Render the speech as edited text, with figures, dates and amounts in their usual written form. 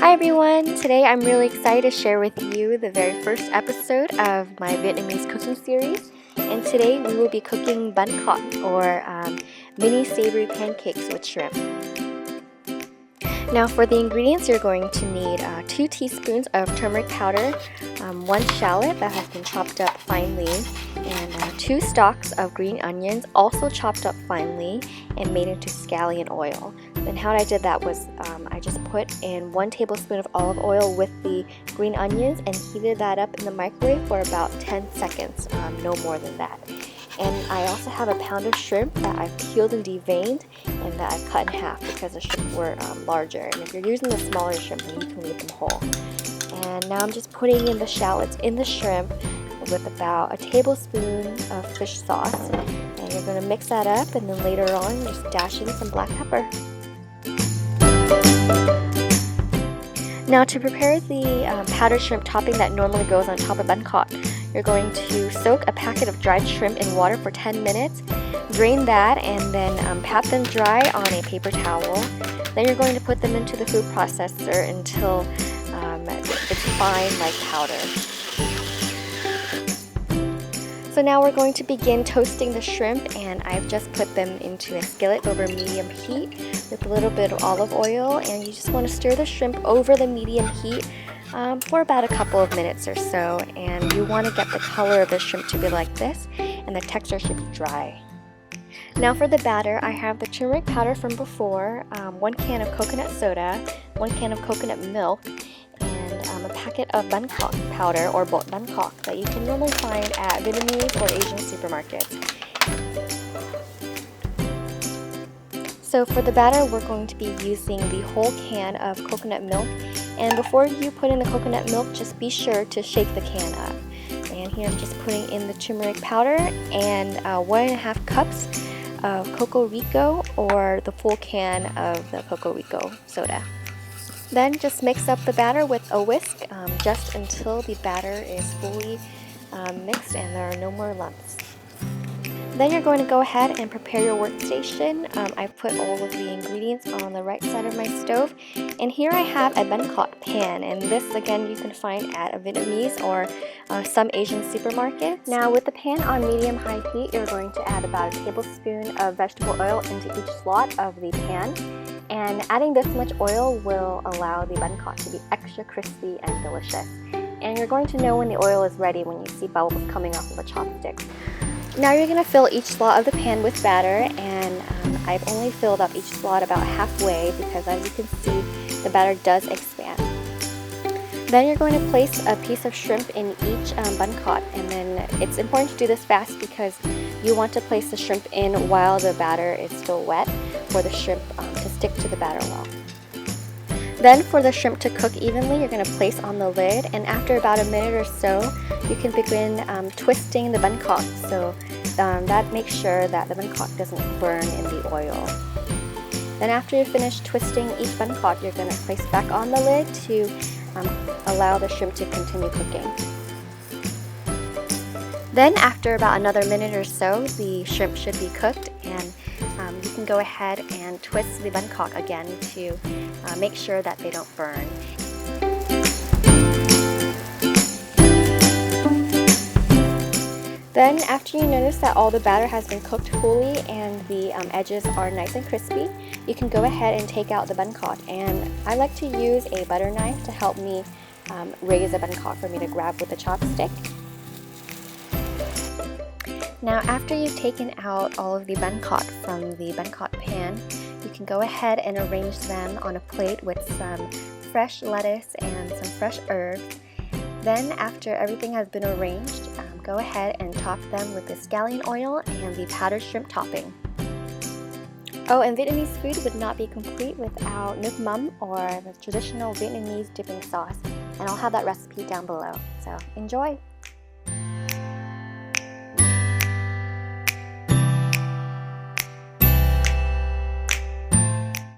Hi everyone! Today I'm really excited to share with you the very first episode of my Vietnamese cooking series. And today we will be cooking Bánh Khọt, or mini savory pancakes with shrimp. Now for the ingredients, you're going to need 2 teaspoons of turmeric powder, 1 shallot that has been chopped up finely, and 2 stalks of green onions also chopped up finely and made into scallion oil. And how I did that was I just put in 1 tablespoon of olive oil with the green onions and heated that up in the microwave for about 10 seconds, no more than that. And I also have a pound of shrimp that I've peeled and deveined and that I've cut in half because the shrimp were larger. And if you're using the smaller shrimp, then you can leave them whole. And now I'm just putting in the shallots in the shrimp with about a tablespoon of fish sauce. And you're going to mix that up, and then later on just dash in some black pepper. Now to prepare the powdered shrimp topping that normally goes on top of Bánh Khọt, you're going to soak a packet of dried shrimp in water for 10 minutes, drain that, and then pat them dry on a paper towel. Then you're going to put them into the food processor until it's fine like powder. So now we're going to begin toasting the shrimp, and I've just put them into a skillet over medium heat with a little bit of olive oil, and you just want to stir the shrimp over the medium heat for about a couple of minutes or so, and you want to get the color of the shrimp to be like this, and the texture should be dry. Now for the batter, I have the turmeric powder from before, 1 can of coconut soda, 1 can of coconut milk, and a packet of Bánh Khọt powder, or bột Bánh Khọt, that you can normally find at Vietnamese or Asian supermarkets. So for the batter, we're going to be using the whole can of coconut milk. And before you put in the coconut milk, just be sure to shake the can up. And here I'm just putting in the turmeric powder and 1.5 cups of Coco Rico, or the full can of the Coco Rico soda. Then just mix up the batter with a whisk just until the batter is fully mixed and there are no more lumps. Then you're going to go ahead and prepare your workstation. I've put all of the ingredients on the right side of my stove, and here I have a Bánh Khọt pan, and this again you can find at a Vietnamese or some Asian supermarkets. Now with the pan on medium-high heat, you're going to add about a tablespoon of vegetable oil into each slot of the pan, and adding this much oil will allow the Bánh Khọt to be extra crispy and delicious. And you're going to know when the oil is ready when you see bubbles coming off of a chopstick. Now you're going to fill each slot of the pan with batter, and I've only filled up each slot about halfway because, as you can see, the batter does expand. Then you're going to place a piece of shrimp in each Bánh Khọt, and then it's important to do this fast because you want to place the shrimp in while the batter is still wet for the shrimp to stick to the batter well. Then for the shrimp to cook evenly, you're going to place on the lid, and after about a minute or so, you can begin twisting the Bánh Khọt, so that makes sure that the Bánh Khọt doesn't burn in the oil. Then after you finish twisting each Bánh Khọt, you're going to place back on the lid to allow the shrimp to continue cooking. Then after about another minute or so, the shrimp should be cooked, and you can go ahead and twist the Bánh Khọt again to make sure that they don't burn. Then after you notice that all the batter has been cooked fully and the edges are nice and crispy, you can go ahead and take out the Bánh Khọt. And I like to use a butter knife to help me raise the Bánh Khọt for me to grab with a chopstick. Now after you've taken out all of the Bánh Khọt from the Bánh Khọt pan, you can go ahead and arrange them on a plate with some fresh lettuce and some fresh herbs. Then after everything has been arranged, go ahead and top them with the scallion oil and the powdered shrimp topping. Oh, and Vietnamese food would not be complete without Nước mắm, or the traditional Vietnamese dipping sauce, and I'll have that recipe down below, so enjoy!